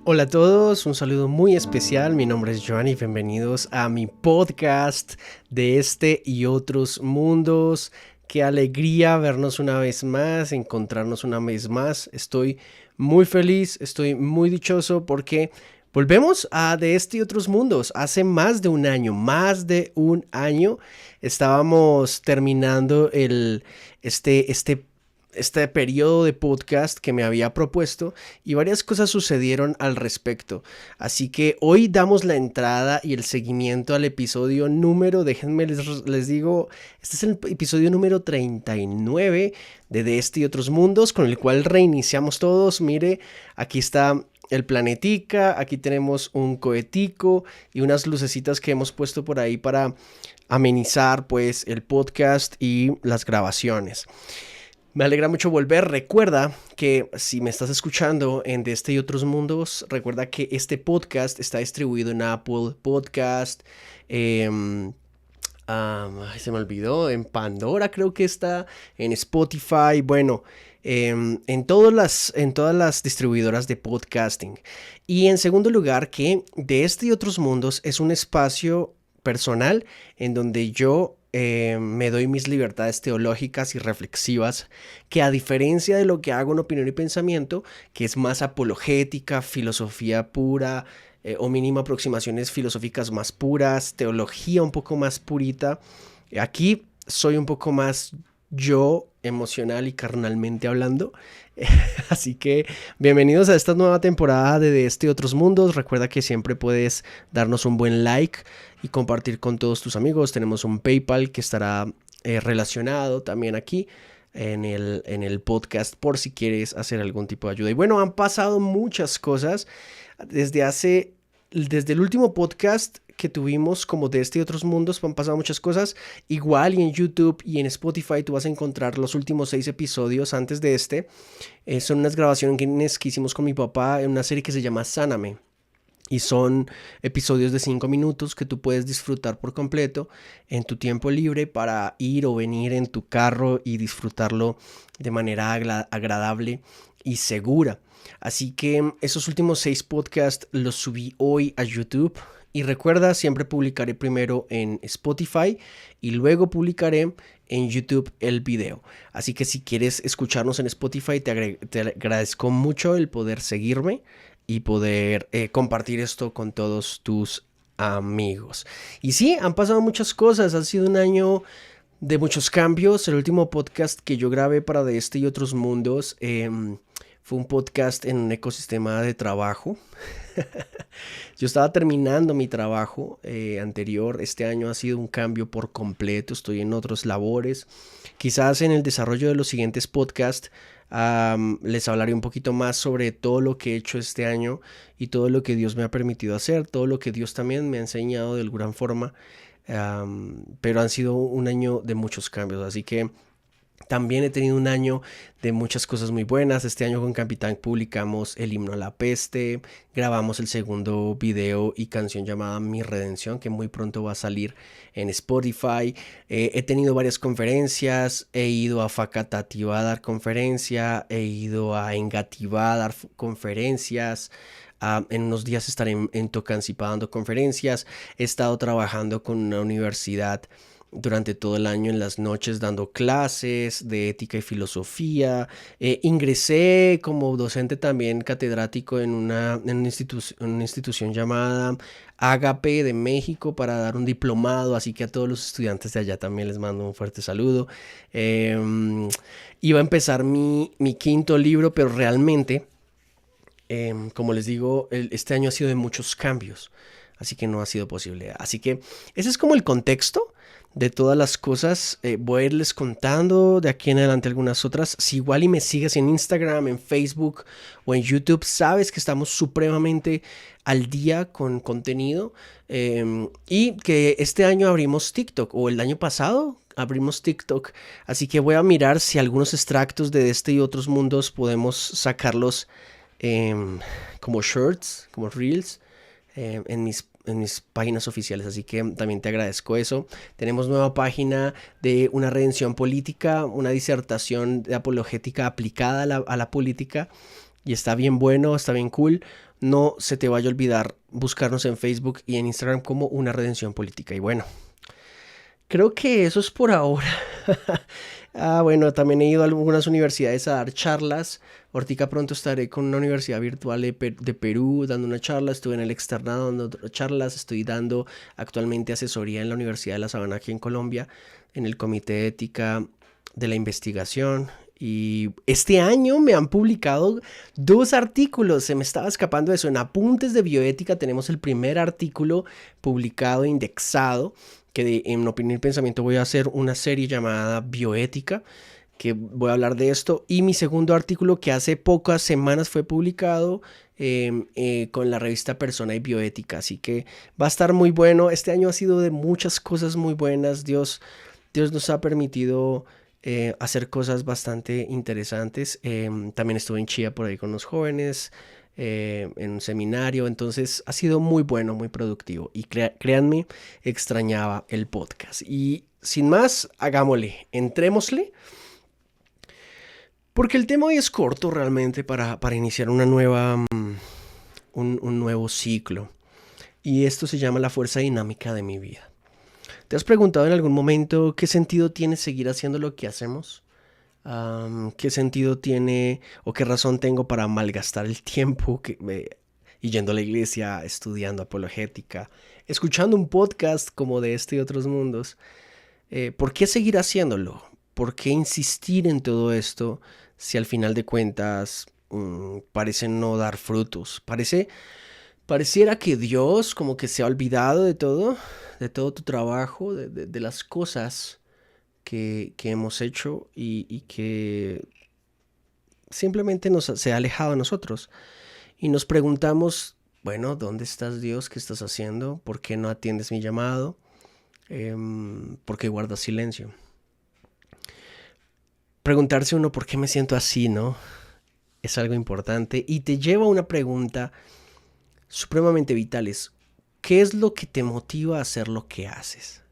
Hola a todos, un saludo muy especial. Mi nombre es Joan y bienvenidos a mi podcast de este y otros mundos. Qué alegría vernos una vez más, encontrarnos una vez más. Estoy muy feliz, estoy muy dichoso porque volvemos a de este y otros mundos. Hace más de un año estábamos terminando este periodo de podcast que me había propuesto y varias cosas sucedieron al respecto. Así que hoy damos la entrada y el seguimiento al episodio déjenme les digo, este es el episodio número 39 de este y otros mundos, con el cual reiniciamos todos. Mire, aquí está el planetica, aquí tenemos un cohetico y unas lucecitas que hemos puesto por ahí para amenizar pues el podcast y las grabaciones. Me alegra mucho volver. Recuerda que si me estás escuchando en De Este y Otros Mundos, recuerda que este podcast está distribuido en Apple Podcast, se me olvidó, en Pandora creo que está, en Spotify, bueno, en todas las distribuidoras de podcasting. Y en segundo lugar, que De Este y Otros Mundos es un espacio personal en donde yo me doy mis libertades teológicas y reflexivas, que a diferencia de lo que hago en Opinión y Pensamiento, que es más apologética, filosofía pura, o mínimo aproximaciones filosóficas más puras, teología un poco más purita, aquí soy un poco más yo, emocional y carnalmente hablando. Así que bienvenidos a esta nueva temporada de Este y Otros Mundos. Recuerda que siempre puedes darnos un buen like y compartir con todos tus amigos. Tenemos un PayPal que estará relacionado también aquí en el podcast por si quieres hacer algún tipo de ayuda. Y bueno, han pasado muchas cosas desde el último podcast que tuvimos como De Este y Otros Mundos. Han pasado muchas cosas. Igual y en YouTube y en Spotify tú vas a encontrar los últimos 6 episodios antes de este. Son unas grabaciones que hicimos con mi papá en una serie que se llama Sáname. Y son episodios de 5 minutos que tú puedes disfrutar por completo en tu tiempo libre para ir o venir en tu carro y disfrutarlo de manera agradable y segura. Así que esos últimos 6 podcasts los subí hoy a YouTube. Y recuerda, siempre publicaré primero en Spotify y luego publicaré en YouTube el video. Así que si quieres escucharnos en Spotify, te agradezco mucho el poder seguirme y poder compartir esto con todos tus amigos. Y sí, han pasado muchas cosas. Ha sido un año de muchos cambios. El último podcast que yo grabé para De Este y Otros Mundos fue un podcast en un ecosistema de trabajo. Yo estaba terminando mi trabajo anterior. Este año ha sido un cambio por completo. Estoy en otras labores. Quizás en el desarrollo de los siguientes podcasts les hablaré un poquito más sobre todo lo que he hecho este año y todo lo que Dios me ha permitido hacer, todo lo que Dios también me ha enseñado de alguna forma. Pero han sido un año de muchos cambios, así que también he tenido un año de muchas cosas muy buenas. Este año con Capitán publicamos el himno a la peste, grabamos el segundo video y canción llamada Mi Redención, que muy pronto va a salir en Spotify. He tenido varias conferencias, he ido a Facatativá a dar conferencia, he ido a Engativá a dar conferencias. En unos días estaré en Tocancipá dando conferencias. He estado trabajando con una universidad durante todo el año en las noches dando clases de ética y filosofía. Ingresé como docente también catedrático en una institución llamada Agape de México para dar un diplomado, así que a todos los estudiantes de allá también les mando un fuerte saludo. Iba a empezar mi quinto libro, pero realmente, como les digo, este año ha sido de muchos cambios, así que no ha sido posible. Así que ese es como el contexto de todas las cosas. Voy a irles contando de aquí en adelante algunas otras. Si igual y me sigues en Instagram, en Facebook o en YouTube, sabes que estamos supremamente al día con contenido, y que este año abrimos TikTok, o el año pasado abrimos TikTok, así que voy a mirar si algunos extractos de este y otros mundos podemos sacarlos como shorts, como reels, en mis páginas oficiales, así que también te agradezco eso. Tenemos nueva página de una redención política, una disertación de apologética aplicada a la política, y está bien bueno, está bien cool. no se te vaya a olvidar buscarnos en Facebook y en Instagram como Una Redención Política. Y bueno, creo que eso es por ahora. Bueno, también he ido a algunas universidades a dar charlas. Ahorita pronto estaré con una universidad virtual de Perú dando una charla. Estuve en el externado dando charlas. Estoy dando actualmente asesoría en la Universidad de La Sabana aquí en Colombia, en el Comité de Ética de la Investigación. Y este año me han publicado 2 artículos. Se me estaba escapando eso. En Apuntes de Bioética tenemos el primer artículo publicado, indexado, que en Opinión y Pensamiento voy a hacer una serie llamada Bioética, que voy a hablar de esto. Y mi segundo artículo, que hace pocas semanas fue publicado con la revista Persona y Bioética. Así que va a estar muy bueno. Este año ha sido de muchas cosas muy buenas. Dios nos ha permitido hacer cosas bastante interesantes. También estuve en Chía por ahí con los jóvenes, en un seminario. Entonces ha sido muy bueno, muy productivo. Y créanme, extrañaba el podcast. Y sin más, hagámosle, entrémosle. Porque el tema hoy es corto realmente para iniciar una nueva, un nuevo ciclo. Y esto se llama la fuerza dinámica de mi vida. ¿Te has preguntado en algún momento qué sentido tiene seguir haciendo lo que hacemos? ¿Qué sentido tiene o qué razón tengo para malgastar el tiempo y yendo a la iglesia, estudiando apologética, escuchando un podcast como de este y otros mundos? ¿Por qué seguir haciéndolo? ¿Por qué insistir en todo esto si al final de cuentas parece no dar frutos? Pareciera que Dios como que se ha olvidado de todo tu trabajo, de las cosas que hemos hecho y que simplemente se ha alejado de nosotros. Y nos preguntamos, bueno, ¿dónde estás, Dios? ¿Qué estás haciendo? ¿Por qué no atiendes mi llamado? ¿Por qué guardas silencio? Preguntarse uno por qué me siento así, ¿no? Es algo importante y te lleva a una pregunta supremamente vital. ¿Qué es lo que te motiva a hacer lo que haces?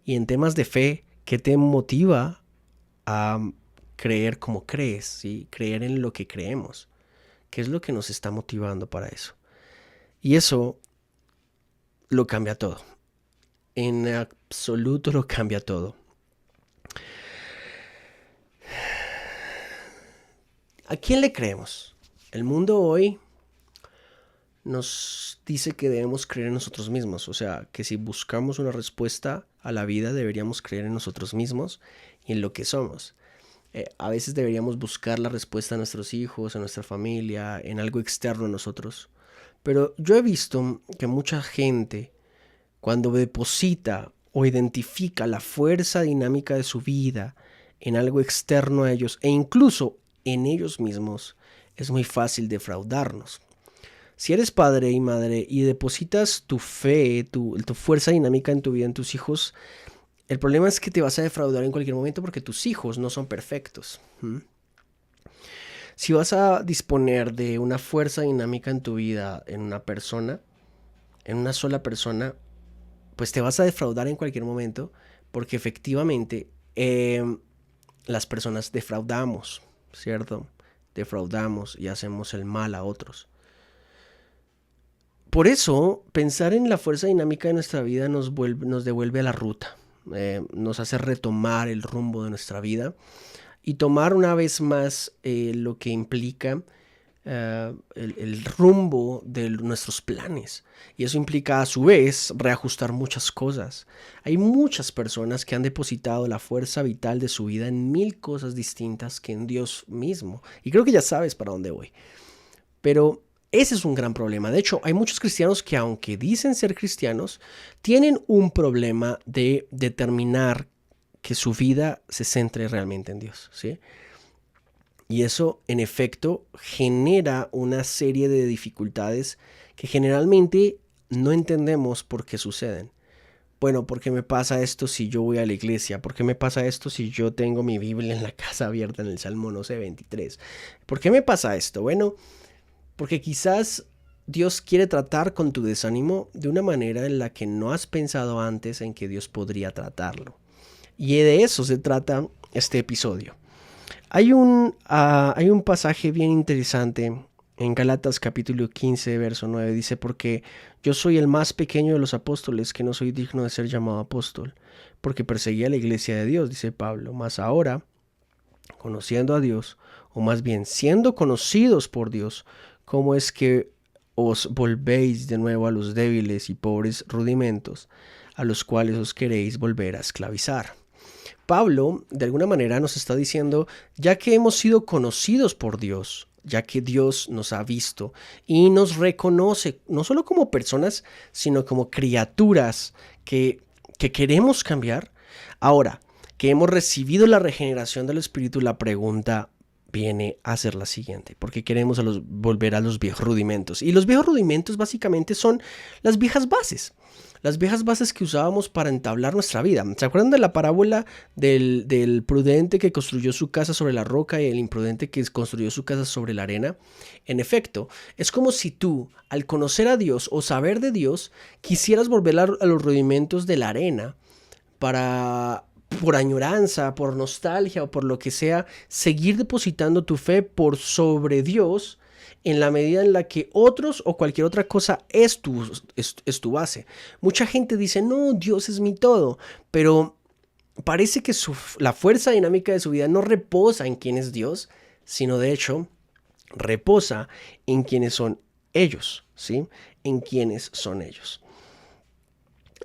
Y en temas de fe, ¿qué te motiva a creer como crees? ¿Sí? Creer en lo que creemos. ¿Qué es lo que nos está motivando para eso? Y eso lo cambia todo. En absoluto lo cambia todo. ¿A quién le creemos? El mundo hoy nos dice que debemos creer en nosotros mismos. O sea, que si buscamos una respuesta a la vida, deberíamos creer en nosotros mismos y en lo que somos. A veces deberíamos buscar la respuesta a nuestros hijos, a nuestra familia, en algo externo a nosotros. Pero yo he visto que mucha gente, cuando deposita o identifica la fuerza dinámica de su vida en algo externo a ellos e incluso en ellos mismos, es muy fácil defraudarnos. Si eres padre y madre y depositas tu fe, tu fuerza dinámica en tu vida, en tus hijos, el problema es que te vas a defraudar en cualquier momento porque tus hijos no son perfectos. Si vas a disponer de una fuerza dinámica en tu vida, en una persona, en una sola persona, pues te vas a defraudar en cualquier momento porque efectivamente las personas defraudamos, ¿cierto? Defraudamos y hacemos el mal a otros. Por eso, pensar en la fuerza dinámica de nuestra vida nos devuelve a la ruta, nos hace retomar el rumbo de nuestra vida y tomar una vez más lo que implica el rumbo de nuestros planes. Y eso implica a su vez reajustar muchas cosas. Hay muchas personas que han depositado la fuerza vital de su vida en 1000 cosas distintas que en Dios mismo. Y creo que ya sabes para dónde voy. Pero ese es un gran problema. De hecho, hay muchos cristianos que, aunque dicen ser cristianos, tienen un problema de determinar que su vida se centre realmente en Dios, ¿sí? Y eso, en efecto, genera una serie de dificultades que generalmente no entendemos por qué suceden. Bueno, ¿por qué me pasa esto si yo voy a la iglesia? ¿Por qué me pasa esto si yo tengo mi Biblia en la casa abierta en el Salmo, no sé, 23? ¿Por qué me pasa esto? Bueno, porque quizás Dios quiere tratar con tu desánimo de una manera en la que no has pensado antes en que Dios podría tratarlo. Y de eso se trata este episodio. Hay un pasaje bien interesante En Gálatas capítulo 15, verso 9 dice, porque yo soy el más pequeño de los apóstoles, que no soy digno de ser llamado apóstol, porque perseguía a la iglesia de Dios, dice Pablo. Mas ahora, conociendo a Dios, o más bien siendo conocidos por Dios, ¿cómo es que os volvéis de nuevo a los débiles y pobres rudimentos, a los cuales os queréis volver a esclavizar? Pablo, de alguna manera, nos está diciendo, ya que hemos sido conocidos por Dios, ya que Dios nos ha visto y nos reconoce, no solo como personas, sino como criaturas que queremos cambiar, ahora que hemos recibido la regeneración del Espíritu, la pregunta viene a ser la siguiente, porque queremos volver a los viejos rudimentos. Y los viejos rudimentos básicamente son las viejas bases que usábamos para entablar nuestra vida. ¿Se acuerdan de la parábola del prudente que construyó su casa sobre la roca y el imprudente que construyó su casa sobre la arena? En efecto, es como si tú, al conocer a Dios o saber de Dios, quisieras volver a los rudimentos de la arena para, por añoranza, por nostalgia o por lo que sea, seguir depositando tu fe por sobre Dios en la medida en la que otros o cualquier otra cosa es tu base. Mucha gente dice, no, Dios es mi todo, pero parece que la fuerza dinámica de su vida no reposa en quién es Dios, sino de hecho reposa en quiénes son ellos, ¿sí? En quiénes son ellos.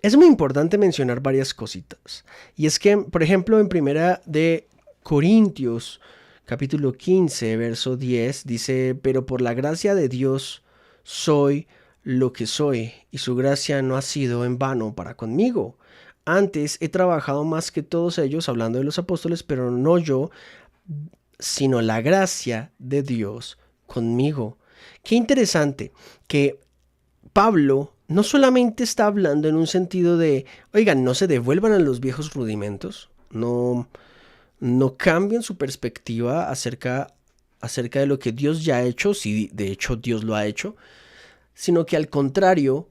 Es muy importante mencionar varias cositas. Y es que, por ejemplo, en primera de Corintios, capítulo 15, verso 10, dice, pero por la gracia de Dios soy lo que soy, y su gracia no ha sido en vano para conmigo. Antes he trabajado más que todos ellos, hablando de los apóstoles, pero no yo, sino la gracia de Dios conmigo. Qué interesante que Pablo no solamente está hablando en un sentido de, oigan, no se devuelvan a los viejos rudimentos, no cambien su perspectiva acerca de lo que Dios ya ha hecho, si de hecho Dios lo ha hecho, sino que al contrario,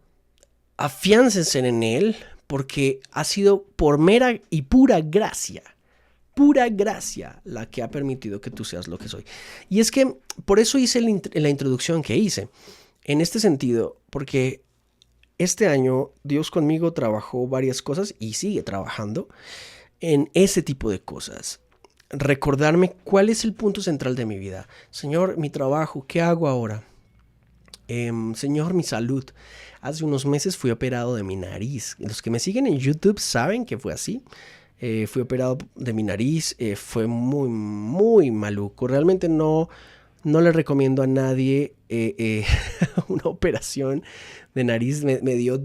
afiáncense en Él, porque ha sido por mera y pura gracia la que ha permitido que tú seas lo que soy. Y es que por eso hice la introducción que hice, en este sentido, porque este año Dios conmigo trabajó varias cosas y sigue trabajando en ese tipo de cosas. Recordarme cuál es el punto central de mi vida. Señor, mi trabajo, ¿qué hago ahora? Señor, mi salud. Hace unos meses fui operado de mi nariz. Los que me siguen en YouTube saben que fue así. Fui operado de mi nariz. Fue muy, muy maluco. Realmente no le recomiendo a nadie una operación de nariz. Me dio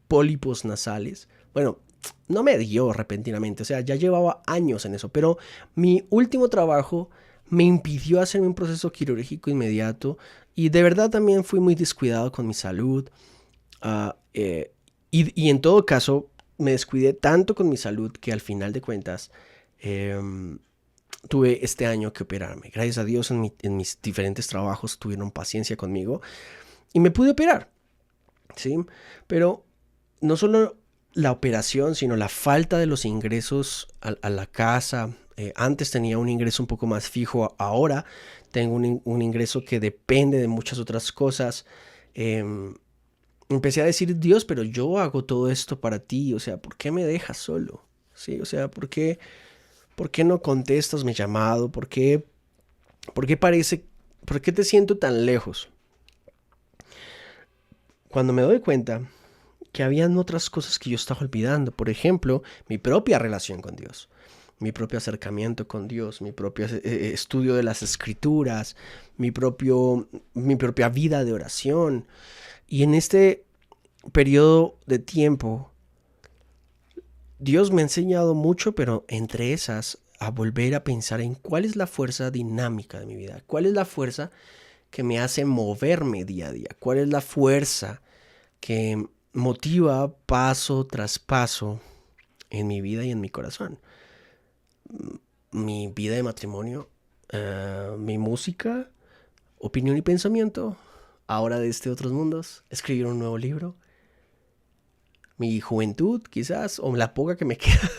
pólipos nasales. Bueno, no me dio repentinamente, o sea, ya llevaba años en eso, pero mi último trabajo me impidió hacerme un proceso quirúrgico inmediato y de verdad también fui muy descuidado con mi salud y en todo caso me descuidé tanto con mi salud que al final de cuentas tuve este año que operarme. Gracias a Dios en mis diferentes trabajos tuvieron paciencia conmigo y me pude operar, ¿sí? Pero no solo la operación, sino la falta de los ingresos a la casa. Antes tenía un ingreso un poco más fijo, ahora tengo un ingreso que depende de muchas otras cosas. Empecé a decir, Dios, pero yo hago todo esto para ti, o sea, ¿por qué me dejas solo? ¿Sí? O sea, ¿por qué no contestas mi llamado? ¿Por qué te siento tan lejos? Cuando me doy cuenta que habían otras cosas que yo estaba olvidando. Por ejemplo, mi propia relación con Dios, mi propio acercamiento con Dios, mi propio estudio de las escrituras, mi propia vida de oración. Y en este periodo de tiempo, Dios me ha enseñado mucho, pero entre esas, a volver a pensar en cuál es la fuerza dinámica de mi vida, cuál es la fuerza que me hace moverme día a día, cuál es la fuerza que motiva paso tras paso en mi vida y en mi corazón. Mi vida de matrimonio, mi música, opinión y pensamiento, ahora de otros mundos, escribir un nuevo libro, mi juventud quizás, o la poca que me queda.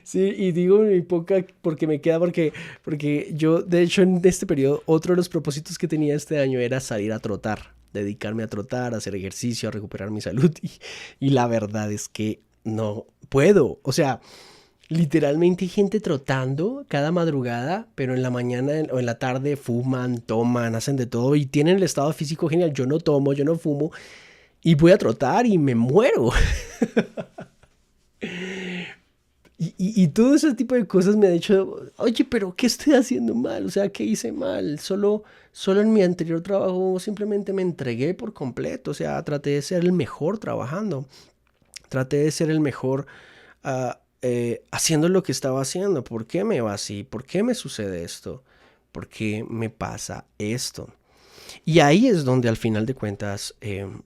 Sí, y digo muy poca porque me queda porque yo, de hecho, en este periodo, otro de los propósitos que tenía este año era salir a trotar, dedicarme a trotar, a hacer ejercicio, a recuperar mi salud. Y la verdad es que no puedo. O sea, literalmente hay gente trotando cada madrugada, pero en la mañana o en la tarde fuman, toman, hacen de todo y tienen el estado físico genial. Yo no tomo, yo no fumo y voy a trotar y me muero. Y todo ese tipo de cosas me ha dicho, oye, pero ¿qué estoy haciendo mal? O sea, ¿qué hice mal? Solo en mi anterior trabajo simplemente me entregué por completo. O sea, traté de ser el mejor trabajando. Traté de ser el mejor haciendo lo que estaba haciendo. ¿Por qué me va así? ¿Por qué me sucede esto? ¿Por qué me pasa esto? Y ahí es donde al final de cuentas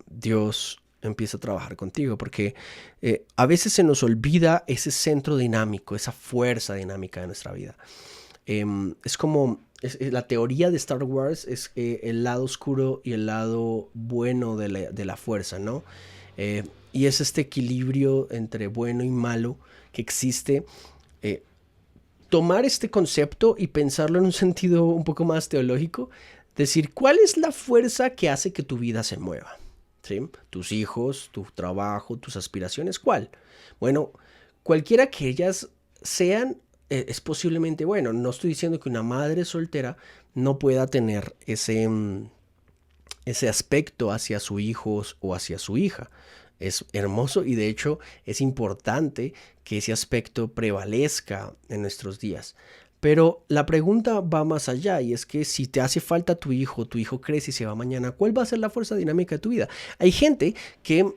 Dios empieza a trabajar contigo, porque a veces se nos olvida ese centro dinámico, esa fuerza dinámica de nuestra vida. Es como la teoría de Star Wars es el lado oscuro y el lado bueno de la fuerza, ¿no? Y es este equilibrio entre bueno y malo que existe. Eh, Tomar este concepto y pensarlo en un sentido un poco más teológico, decir, ¿cuál es la fuerza que hace que tu vida se mueva? ¿Sí? Tus hijos, tu trabajo, tus aspiraciones, ¿cuál? Bueno, cualquiera que ellas sean, es posiblemente bueno. No estoy diciendo que una madre soltera no pueda tener ese aspecto hacia su hijo o hacia su hija. Es hermoso y de hecho es importante que ese aspecto prevalezca en nuestros días. Pero la pregunta va más allá y es que si te hace falta tu hijo crece y se va mañana, ¿cuál va a ser la fuerza dinámica de tu vida? Hay gente que,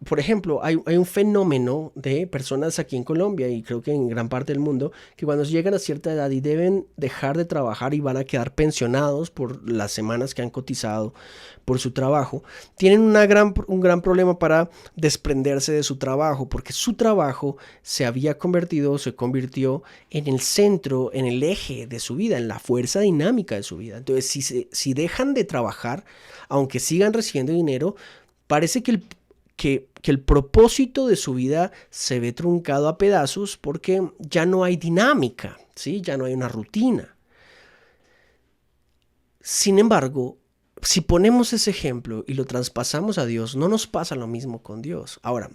por ejemplo, hay un fenómeno de personas aquí en Colombia y creo que en gran parte del mundo que cuando llegan a cierta edad y deben dejar de trabajar y van a quedar pensionados por las semanas que han cotizado por su trabajo, tienen un gran problema para desprenderse de su trabajo, porque su trabajo se convirtió en el centro, en el eje de su vida, en la fuerza dinámica de su vida. Entonces, si dejan de trabajar, aunque sigan recibiendo dinero, parece que el propósito de su vida se ve truncado a pedazos porque ya no hay dinámica, ¿sí? Ya no hay una rutina. Sin embargo, si ponemos ese ejemplo y lo traspasamos a Dios, no nos pasa lo mismo con Dios. Ahora,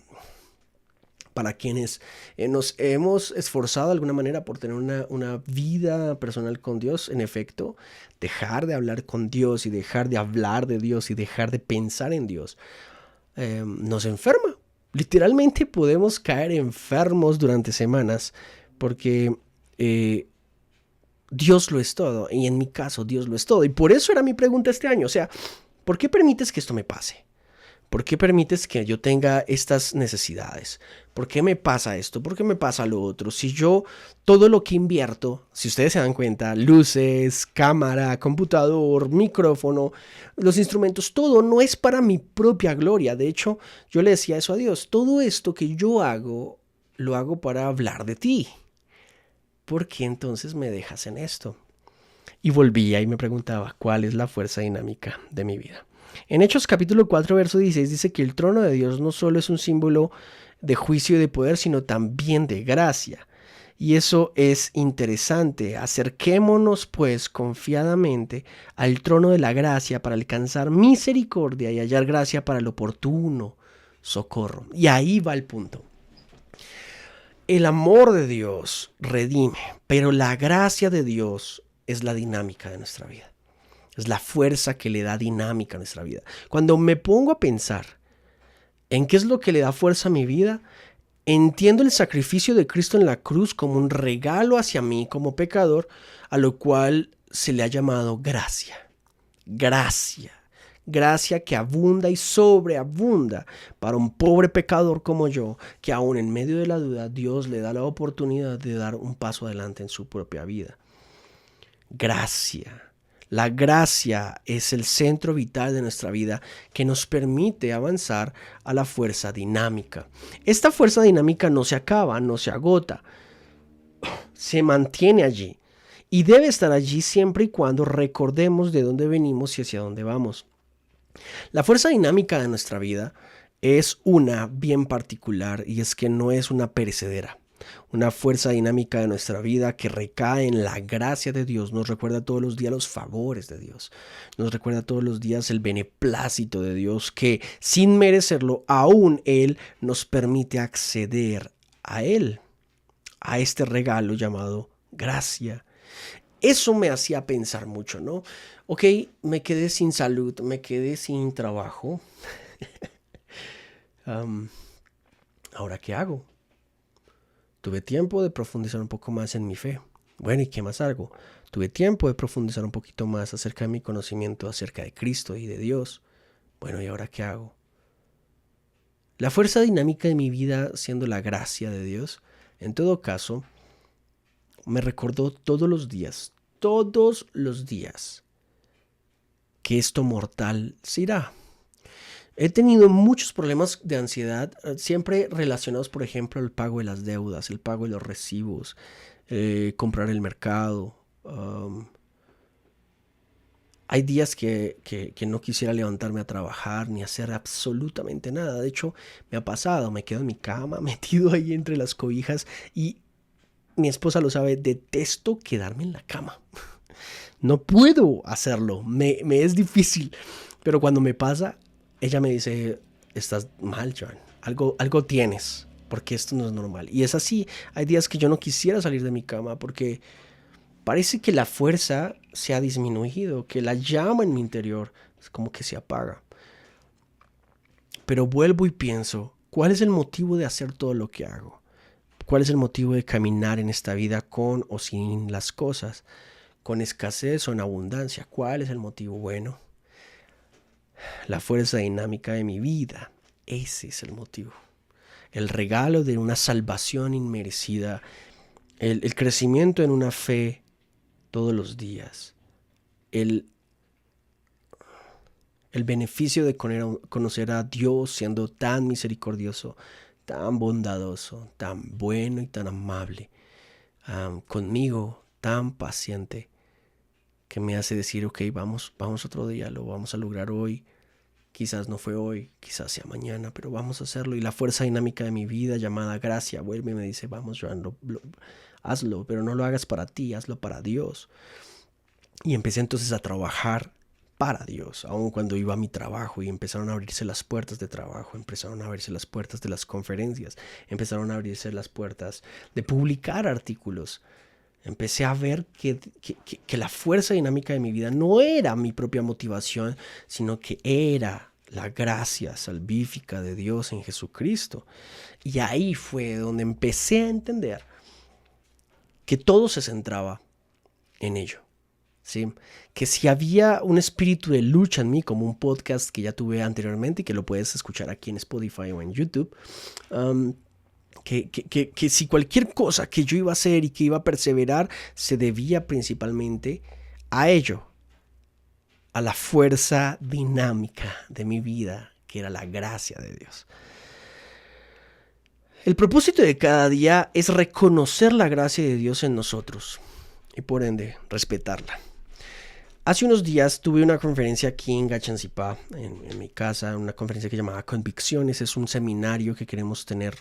para quienes nos hemos esforzado de alguna manera por tener una vida personal con Dios, en efecto, dejar de hablar con Dios y dejar de hablar de Dios y dejar de pensar en Dios, nos enferma. Literalmente podemos caer enfermos durante semanas porque Dios lo es todo. Y en mi caso, Dios lo es todo. Y por eso era mi pregunta este año. O sea, ¿por qué permites que esto me pase? ¿Por qué permites que yo tenga estas necesidades? ¿Por qué me pasa esto? ¿Por qué me pasa lo otro? Si yo todo lo que invierto, si ustedes se dan cuenta, luces, cámara, computador, micrófono, los instrumentos, todo no es para mi propia gloria. De hecho, yo le decía eso a Dios. Todo esto que yo hago, lo hago para hablar de ti. ¿Por qué entonces me dejas en esto? Y volvía y me preguntaba, ¿cuál es la fuerza dinámica de mi vida? En Hechos capítulo 4, verso 16 dice que el trono de Dios no solo es un símbolo de juicio y de poder, sino también de gracia. Y eso es interesante. Acerquémonos pues confiadamente al trono de la gracia para alcanzar misericordia y hallar gracia para el oportuno socorro. Y ahí va el punto. El amor de Dios redime, pero la gracia de Dios es la dinámica de nuestra vida. Es la fuerza que le da dinámica a nuestra vida. Cuando me pongo a pensar en qué es lo que le da fuerza a mi vida, entiendo el sacrificio de Cristo en la cruz como un regalo hacia mí como pecador, a lo cual se le ha llamado gracia. Gracia. Gracia que abunda y sobreabunda para un pobre pecador como yo, que aún en medio de la duda Dios le da la oportunidad de dar un paso adelante en su propia vida. Gracia. La gracia es el centro vital de nuestra vida que nos permite avanzar a la fuerza dinámica. Esta fuerza dinámica no se acaba, no se agota, se mantiene allí y debe estar allí siempre y cuando recordemos de dónde venimos y hacia dónde vamos. La fuerza dinámica de nuestra vida es una bien particular y es que no es una perecedera. Una fuerza dinámica de nuestra vida que recae en la gracia de Dios. Nos recuerda todos los días los favores de Dios. Nos recuerda todos los días el beneplácito de Dios que sin merecerlo, aún Él nos permite acceder a Él, a este regalo llamado gracia. Eso me hacía pensar mucho, ¿no? Ok, me quedé sin salud, me quedé sin trabajo. ¿Ahora qué hago? Tuve tiempo de profundizar un poco más en mi fe. Bueno, ¿y qué más hago? Tuve tiempo de profundizar un poquito más acerca de mi conocimiento acerca de Cristo y de Dios. Bueno, ¿y ahora qué hago? La fuerza dinámica de mi vida siendo la gracia de Dios, en todo caso, me recordó todos los días, que esto mortal se irá. He tenido muchos problemas de ansiedad, siempre relacionados, por ejemplo, al pago de las deudas, el pago de los recibos, comprar el mercado. Hay días que no quisiera levantarme a trabajar ni hacer absolutamente nada. De hecho, me ha pasado, me quedo en mi cama, metido ahí entre las cobijas y mi esposa lo sabe, detesto quedarme en la cama. No puedo hacerlo, me es difícil. Pero cuando me pasa, ella me dice, estás mal, Joan, algo tienes, porque esto no es normal. Y es así, hay días que yo no quisiera salir de mi cama porque parece que la fuerza se ha disminuido, que la llama en mi interior es como que se apaga. Pero vuelvo y pienso, ¿cuál es el motivo de hacer todo lo que hago? ¿Cuál es el motivo de caminar en esta vida con o sin las cosas? ¿Con escasez o en abundancia? ¿Cuál es el motivo? Bueno, la fuerza dinámica de mi vida. Ese es el motivo. El regalo de una salvación inmerecida. El crecimiento en una fe todos los días. El beneficio de conocer a Dios siendo tan misericordioso, tan bondadoso, tan bueno y tan amable. Conmigo, tan paciente, que me hace decir, ok, vamos otro día, lo vamos a lograr hoy. Quizás no fue hoy, quizás sea mañana, pero vamos a hacerlo. Y la fuerza dinámica de mi vida llamada gracia vuelve y me dice, vamos, Joan, hazlo, pero no lo hagas para ti, hazlo para Dios. Y empecé entonces a trabajar para Dios, aun cuando iba a mi trabajo y empezaron a abrirse las puertas de trabajo, empezaron a abrirse las puertas de las conferencias, empezaron a abrirse las puertas de publicar artículos. Empecé a ver que la fuerza dinámica de mi vida no era mi propia motivación, sino que era la gracia salvífica de Dios en Jesucristo. Y ahí fue donde empecé a entender que todo se centraba en ello. ¿Sí? Que si había un espíritu de lucha en mí, como un podcast que ya tuve anteriormente y que lo puedes escuchar aquí en Spotify o en YouTube, que si cualquier cosa que yo iba a hacer y que iba a perseverar se debía principalmente a ello, a la fuerza dinámica de mi vida, que era la gracia de Dios. El propósito de cada día es reconocer la gracia de Dios en nosotros y por ende respetarla. Hace unos días tuve una conferencia aquí en Gachancipá, en mi casa, una conferencia que llamaba Convicciones. Es un seminario que queremos tener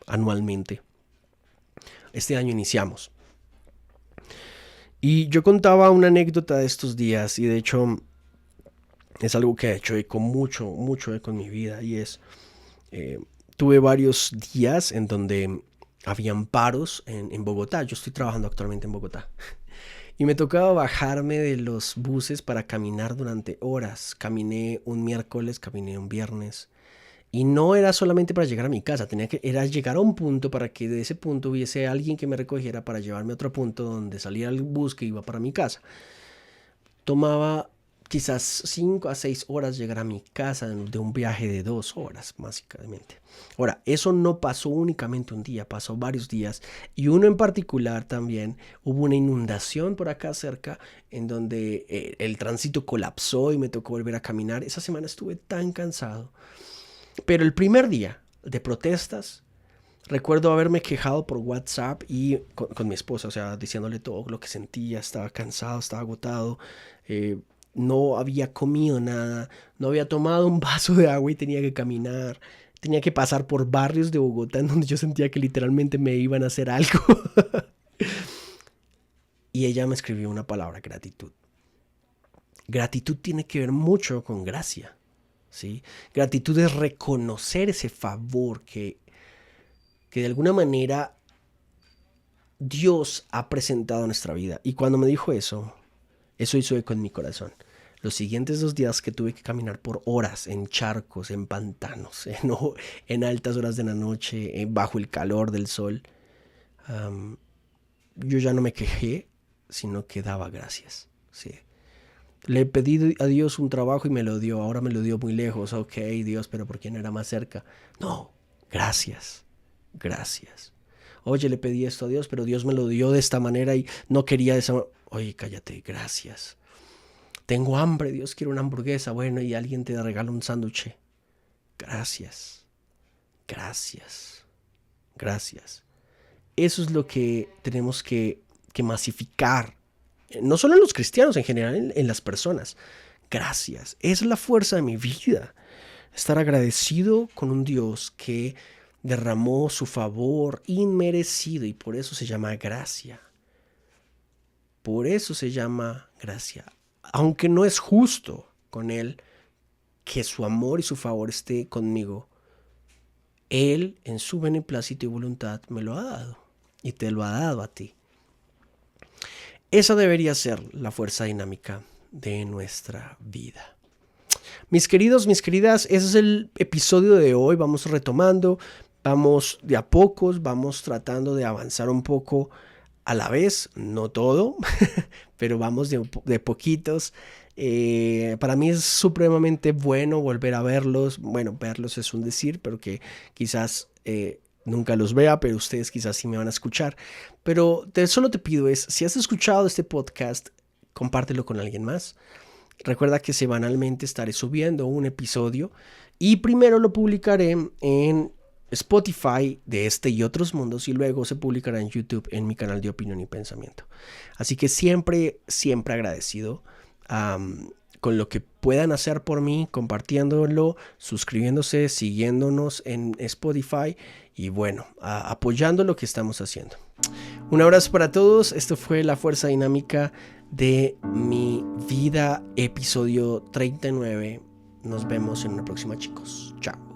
anualmente. Este año iniciamos. Y yo contaba una anécdota de estos días y de hecho es algo que ha hecho eco mucho eco en mi vida y es, tuve varios días en donde habían paros en Bogotá. Yo estoy trabajando actualmente en Bogotá. Y me tocaba bajarme de los buses para caminar durante horas. Caminé un miércoles, caminé un viernes. Y no era solamente para llegar a mi casa, era llegar a un punto para que de ese punto hubiese alguien que me recogiera para llevarme a otro punto donde salía el bus que iba para mi casa. Tomaba quizás 5 a 6 horas llegar a mi casa de un viaje de 2 horas, básicamente. Ahora, eso no pasó únicamente un día, pasó varios días. Y uno en particular también, hubo una inundación por acá cerca, en donde el tránsito colapsó y me tocó volver a caminar. Esa semana estuve tan cansado. Pero el primer día de protestas, recuerdo haberme quejado por WhatsApp y con mi esposa, o sea, diciéndole todo lo que sentía, estaba cansado, estaba agotado, no había comido nada, no había tomado un vaso de agua y tenía que caminar. tenía que pasar por barrios de Bogotá en donde yo sentía que literalmente me iban a hacer algo. Y ella me escribió una palabra: gratitud. Gratitud tiene que ver mucho con gracia, ¿sí? Gratitud es reconocer ese favor que de alguna manera Dios ha presentado en nuestra vida. Y cuando me dijo eso hizo eco en mi corazón. Los siguientes 2 días que tuve que caminar por horas en charcos, en pantanos, en altas horas de la noche, bajo el calor del sol, yo ya no me quejé, sino que daba gracias. Sí. Le pedí a Dios un trabajo y me lo dio. Ahora me lo dio muy lejos. Ok, Dios, pero ¿por qué no era más cerca? No, gracias, gracias. Oye, le pedí esto a Dios, pero Dios me lo dio de esta manera y no quería de esa manera. Oye, cállate, gracias. Tengo hambre, Dios, quiero una hamburguesa. Bueno, y alguien te regala un sándwich. Gracias, gracias, gracias. Eso es lo que tenemos que masificar. No solo en los cristianos, en general en las personas. Gracias. Es la fuerza de mi vida. Estar agradecido con un Dios que derramó su favor inmerecido, y por eso se llama gracia. Por eso se llama gracia. Aunque no es justo con Él que su amor y su favor esté conmigo, Él en su beneplácito y voluntad me lo ha dado y te lo ha dado a ti. Esa debería ser la fuerza dinámica de nuestra vida. Mis queridos, mis queridas, ese es el episodio de hoy. Vamos retomando, vamos de a pocos, vamos tratando de avanzar un poco a la vez, no todo, pero vamos de poquitos. Para mí es supremamente bueno volver a verlos. Bueno, verlos es un decir, pero que quizás nunca los vea, pero ustedes quizás sí me van a escuchar. Pero solo te pido si has escuchado este podcast, compártelo con alguien más. Recuerda que semanalmente estaré subiendo un episodio y primero lo publicaré en Spotify de este y otros mundos, y luego se publicará en YouTube en mi canal de opinión y pensamiento. Así que siempre agradecido con lo que puedan hacer por mí, compartiéndolo, suscribiéndose, siguiéndonos en Spotify y bueno, apoyando lo que estamos haciendo. Un abrazo para todos. Esto fue La Fuerza Dinámica de mi vida, episodio 39. Nos vemos en una próxima, chicos. Chao.